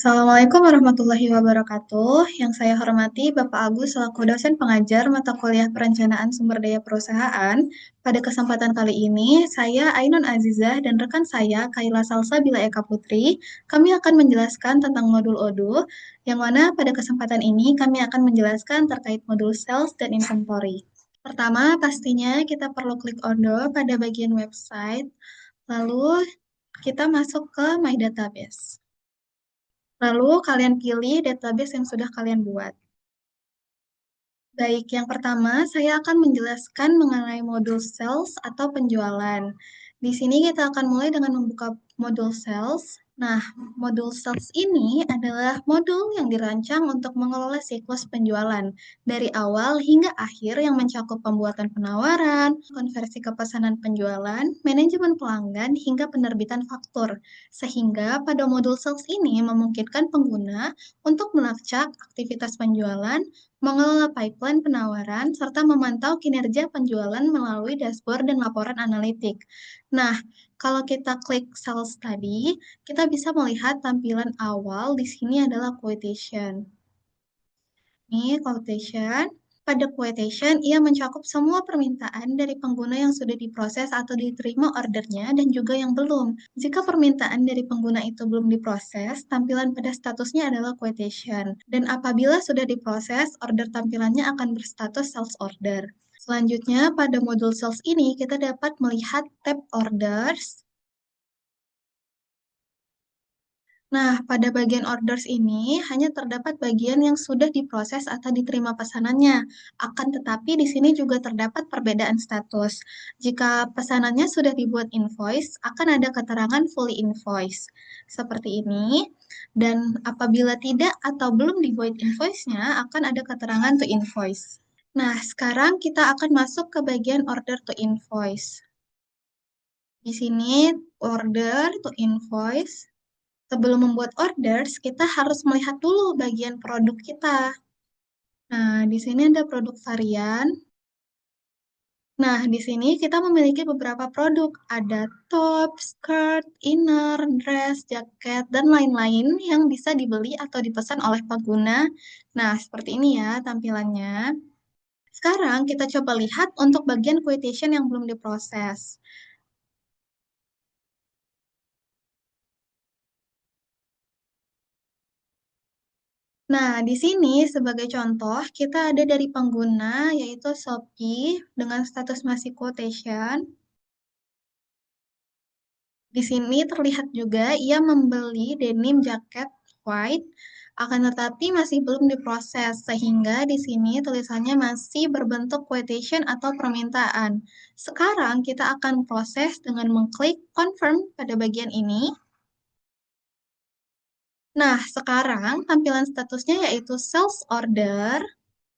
Assalamualaikum warahmatullahi wabarakatuh. Yang saya hormati Bapak Agus selaku dosen pengajar mata kuliah Perencanaan Sumber Daya Perusahaan. Pada kesempatan kali ini, saya Ainun Azizah dan rekan saya Kaila Salsabila Eka Putri, kami akan menjelaskan tentang modul ODU, yang mana pada kesempatan ini kami akan menjelaskan terkait modul sales dan inventory. Pertama, pastinya kita perlu klik order pada bagian website, lalu kita masuk ke My Database. Lalu kalian pilih database yang sudah kalian buat. Baik, yang pertama saya akan menjelaskan mengenai modul sales atau penjualan. Di sini kita akan mulai dengan membuka modul sales. Nah, modul sales ini adalah modul yang dirancang untuk mengelola siklus penjualan dari awal hingga akhir yang mencakup pembuatan penawaran, konversi ke pesanan penjualan, manajemen pelanggan, hingga penerbitan faktur. Sehingga pada modul sales ini memungkinkan pengguna untuk melacak aktivitas penjualan, mengelola pipeline penawaran, serta memantau kinerja penjualan melalui dashboard dan laporan analitik. Nah, kalau kita klik sales tadi, kita bisa melihat tampilan awal di sini adalah quotation. Ini quotation. Pada quotation, ia mencakup semua permintaan dari pengguna yang sudah diproses atau diterima ordernya dan juga yang belum. Jika permintaan dari pengguna itu belum diproses, tampilan pada statusnya adalah quotation. Dan apabila sudah diproses, order tampilannya akan berstatus sales order. Selanjutnya, pada modul sales ini kita dapat melihat tab orders. Nah, pada bagian orders ini hanya terdapat bagian yang sudah diproses atau diterima pesanannya. Akan tetapi di sini juga terdapat perbedaan status. Jika pesanannya sudah dibuat invoice, akan ada keterangan fully invoice. Seperti ini. Dan apabila tidak atau belum dibuat invoice-nya, akan ada keterangan to invoice. Nah, sekarang kita akan masuk ke bagian order to invoice. Di sini order to invoice. Sebelum membuat orders, kita harus melihat dulu bagian produk kita. Nah, di sini ada produk varian. Nah, di sini kita memiliki beberapa produk. Ada top, skirt, inner, dress, jaket, dan lain-lain yang bisa dibeli atau dipesan oleh pengguna. Nah, seperti ini ya tampilannya. Sekarang kita coba lihat untuk bagian quotation yang belum diproses. Nah, di sini sebagai contoh, kita ada dari pengguna, yaitu Shopee, dengan status masih quotation. Di sini terlihat juga ia membeli denim jaket white, akan tetapi masih belum diproses, sehingga di sini tulisannya masih berbentuk quotation atau permintaan. Sekarang kita akan proses dengan mengklik confirm pada bagian ini. Nah, sekarang tampilan statusnya yaitu sales order,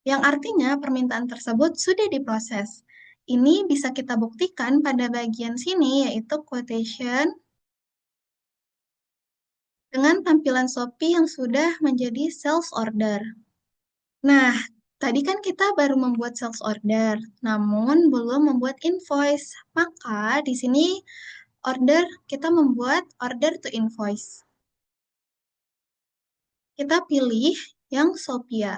yang artinya permintaan tersebut sudah diproses. Ini bisa kita buktikan pada bagian sini, yaitu quotation dengan tampilan Shopee yang sudah menjadi sales order. Nah, tadi kan kita baru membuat sales order, namun belum membuat invoice. Maka di sini kita membuat order to invoice. Kita pilih yang Shopee.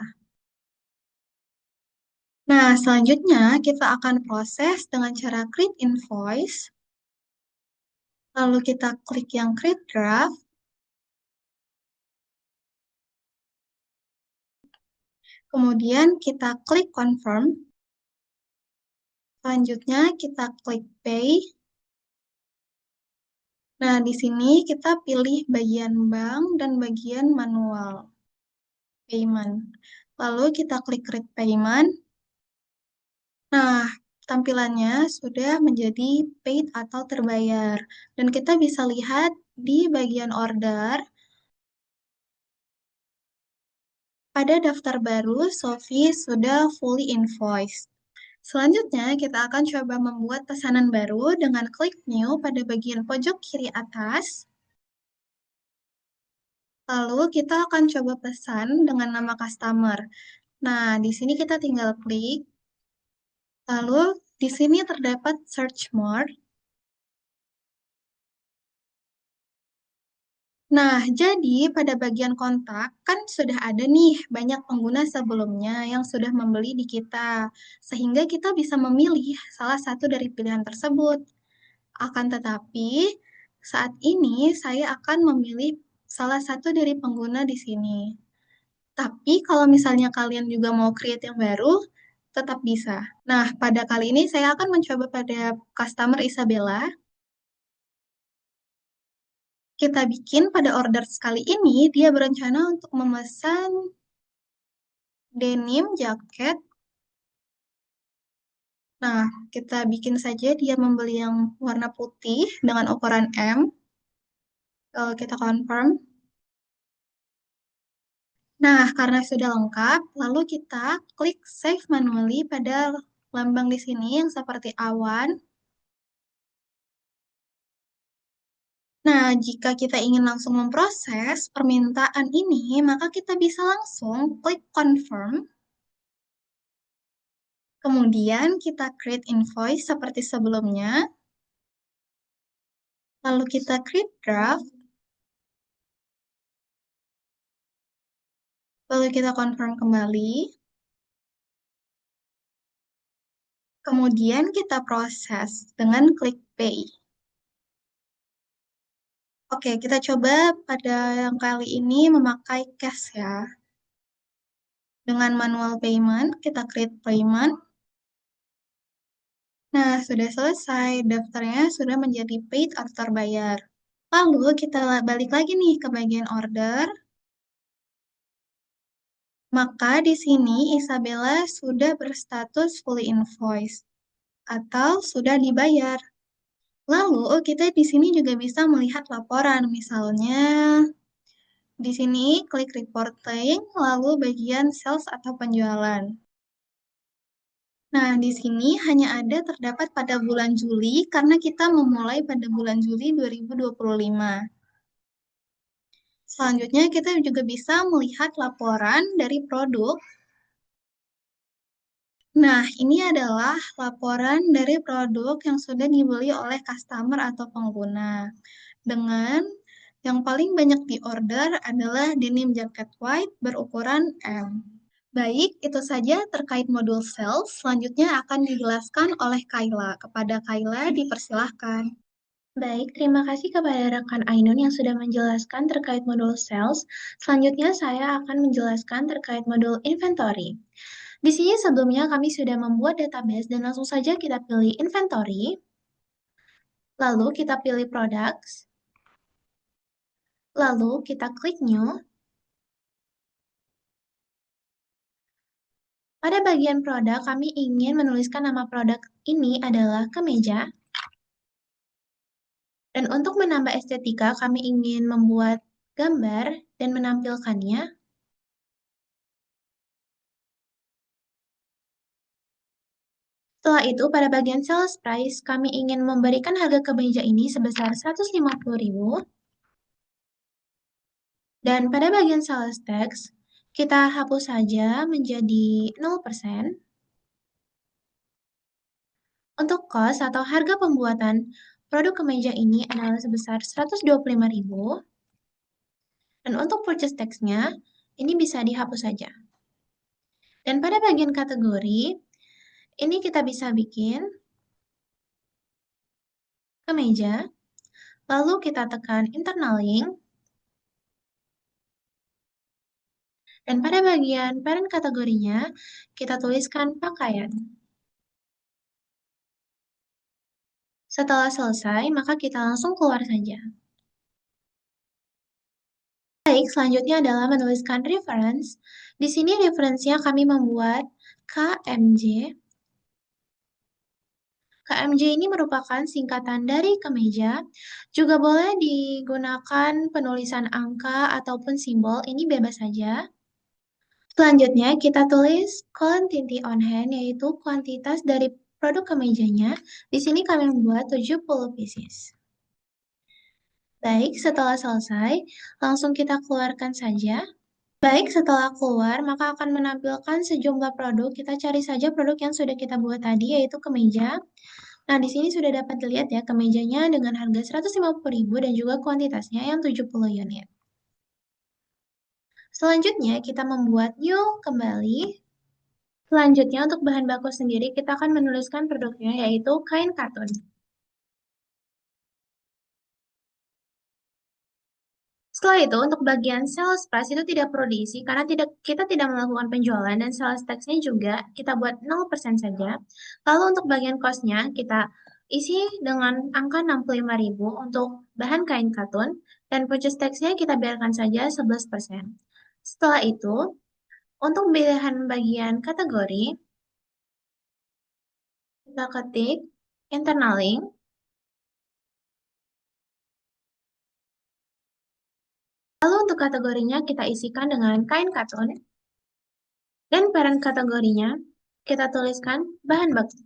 Nah, selanjutnya kita akan proses dengan cara create invoice. Lalu kita klik yang create draft. Kemudian kita klik confirm. Selanjutnya kita klik pay. Nah, di sini kita pilih bagian bank dan bagian manual payment. Lalu kita klik create payment. Nah, tampilannya sudah menjadi paid atau terbayar. Dan kita bisa lihat di bagian order, pada daftar baru, Sophie sudah fully invoiced. Selanjutnya, kita akan coba membuat pesanan baru dengan klik New pada bagian pojok kiri atas. Lalu kita akan coba pesan dengan nama customer. Nah, di sini kita tinggal klik. Lalu di sini terdapat search more. Nah, jadi pada bagian kontak kan sudah ada nih banyak pengguna sebelumnya yang sudah membeli di kita, sehingga kita bisa memilih salah satu dari pilihan tersebut. Akan tetapi, saat ini saya akan memilih salah satu dari pengguna di sini. Tapi kalau misalnya kalian juga mau create yang baru, tetap bisa. Nah, pada kali ini saya akan mencoba pada customer Isabella. Kita bikin pada order sekali ini, dia berencana untuk memesan denim jaket. Nah, kita bikin saja dia membeli yang warna putih dengan ukuran M. Lalu kita confirm. Nah, karena sudah lengkap, lalu kita klik save manually pada lambang di sini yang seperti awan. Nah, jika kita ingin langsung memproses permintaan ini, maka kita bisa langsung klik confirm. Kemudian kita create invoice seperti sebelumnya. Lalu kita create draft. Lalu kita confirm kembali. Kemudian kita proses dengan klik pay. Oke, kita coba pada yang kali ini memakai cash ya. Dengan manual payment, kita create payment. Nah, sudah selesai. Daftarnya sudah menjadi paid atau terbayar. Lalu kita balik lagi nih ke bagian order. Maka di sini Isabella sudah berstatus fully invoice atau sudah dibayar. Lalu kita di sini juga bisa melihat laporan, misalnya di sini klik reporting, lalu bagian sales atau penjualan. Nah, di sini hanya ada terdapat pada bulan Juli karena kita memulai pada bulan Juli 2025. Selanjutnya, kita juga bisa melihat laporan dari produk. Nah, ini adalah laporan dari produk yang sudah dibeli oleh customer atau pengguna. Dengan yang paling banyak diorder adalah denim jacket white berukuran M. Baik, itu saja terkait modul sales. Selanjutnya akan dijelaskan oleh Kayla. Kepada Kayla, dipersilahkan. Baik, terima kasih kepada rekan Ainun yang sudah menjelaskan terkait modul sales. Selanjutnya saya akan menjelaskan terkait modul inventory. Di sini sebelumnya kami sudah membuat database dan langsung saja kita pilih inventory. Lalu kita pilih products. Lalu kita klik new. Pada bagian produk, kami ingin menuliskan nama produk ini adalah kemeja. Dan untuk menambah estetika, kami ingin membuat gambar dan menampilkannya. Setelah itu, pada bagian sales price, kami ingin memberikan harga kemeja ini sebesar 150.000. Dan pada bagian sales tax, kita hapus saja menjadi 0%. Untuk cost atau harga pembuatan produk kemeja ini adalah sebesar 125.000. Dan untuk purchase tax-nya, ini bisa dihapus saja. Dan pada bagian kategori, ini kita bisa bikin kemeja, lalu kita tekan internal link, dan pada bagian parent kategorinya, kita tuliskan pakaian. Setelah selesai, maka kita langsung keluar saja. Baik, selanjutnya adalah menuliskan reference. Di sini referensinya kami membuat KMJ. KMJ ini merupakan singkatan dari kemeja. Juga boleh digunakan penulisan angka ataupun simbol, ini bebas saja. Selanjutnya, kita tulis quantity on hand, yaitu kuantitas dari produk kemejanya. Di sini kami membuat 70 pieces. Baik, setelah selesai, langsung kita keluarkan saja. Baik, setelah keluar, maka akan menampilkan sejumlah produk. Kita cari saja produk yang sudah kita buat tadi, yaitu kemeja. Nah, di sini sudah dapat dilihat ya, kemejanya dengan harga 150.000 dan juga kuantitasnya yang 70 unit. Selanjutnya, kita membuat new kembali. Selanjutnya, untuk bahan baku sendiri, kita akan menuliskan produknya, yaitu kain katun. Setelah itu, untuk bagian sales price itu tidak perlu diisi karena kita tidak melakukan penjualan dan sales tax-nya juga kita buat 0% saja. Lalu untuk bagian cost-nya kita isi dengan angka 65.000 untuk bahan kain katun dan purchase tax-nya kita biarkan saja 11%. Setelah itu, untuk pilihan bagian kategori, kita ketik internal link. Lalu untuk kategorinya kita isikan dengan kain katun dan parent kategorinya kita tuliskan bahan baku.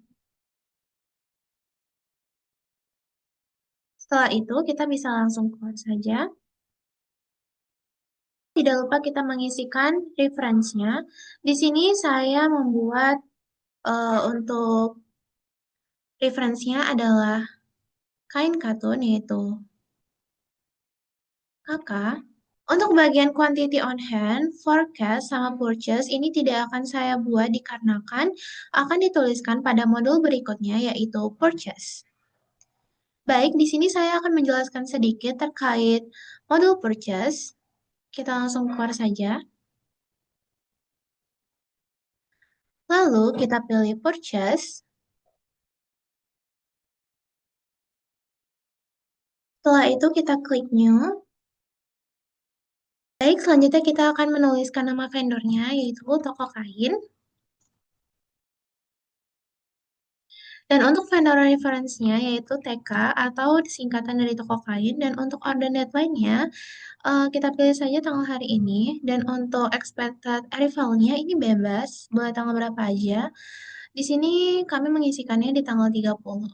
Setelah itu, kita bisa langsung keluar saja. Tidak lupa kita mengisikan referensinya. Di sini saya membuat untuk referensinya adalah kain katun, yaitu KK. Untuk bagian quantity on hand, forecast, sama purchase, ini tidak akan saya buat dikarenakan akan dituliskan pada modul berikutnya, yaitu purchase. Baik, di sini saya akan menjelaskan sedikit terkait modul purchase. Kita langsung keluar saja. Lalu kita pilih purchase. Setelah itu kita klik new. Baik, selanjutnya kita akan menuliskan nama vendornya, yaitu toko kain. Dan untuk vendor reference-nya, yaitu TK atau singkatan dari toko kain. Dan untuk order deadline-nya, kita pilih saja tanggal hari ini. Dan untuk expected arrival-nya ini bebas, boleh tanggal berapa aja. Di sini kami mengisikannya di tanggal 30.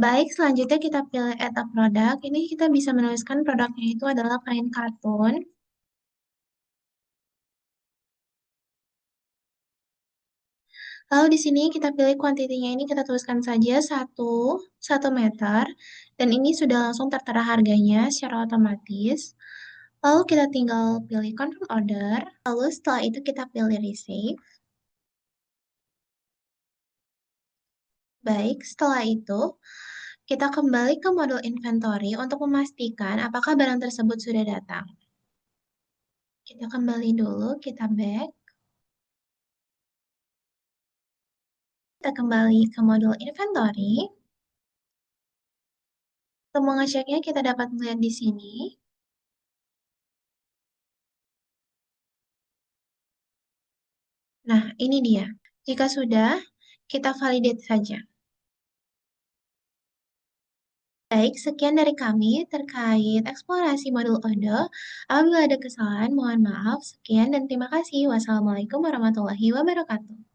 Baik, selanjutnya kita pilih add a product. Ini kita bisa menuliskan produknya itu adalah kain katun. Lalu di sini kita pilih kuantitinya ini kita tuliskan saja 1 meter. Dan ini sudah langsung tertera harganya secara otomatis. Lalu kita tinggal pilih confirm order. Lalu setelah itu kita pilih receive. Baik, setelah itu kita kembali ke modul inventory untuk memastikan apakah barang tersebut sudah datang. Kita kembali dulu, kita back. Kita kembali ke modul inventory. Untuk mengeceknya kita dapat melihat di sini. Nah, ini dia. Jika sudah, kita validate saja. Baik, sekian dari kami terkait eksplorasi modul Odo. Apabila ada kesalahan, mohon maaf. Sekian dan terima kasih. Wassalamualaikum warahmatullahi wabarakatuh.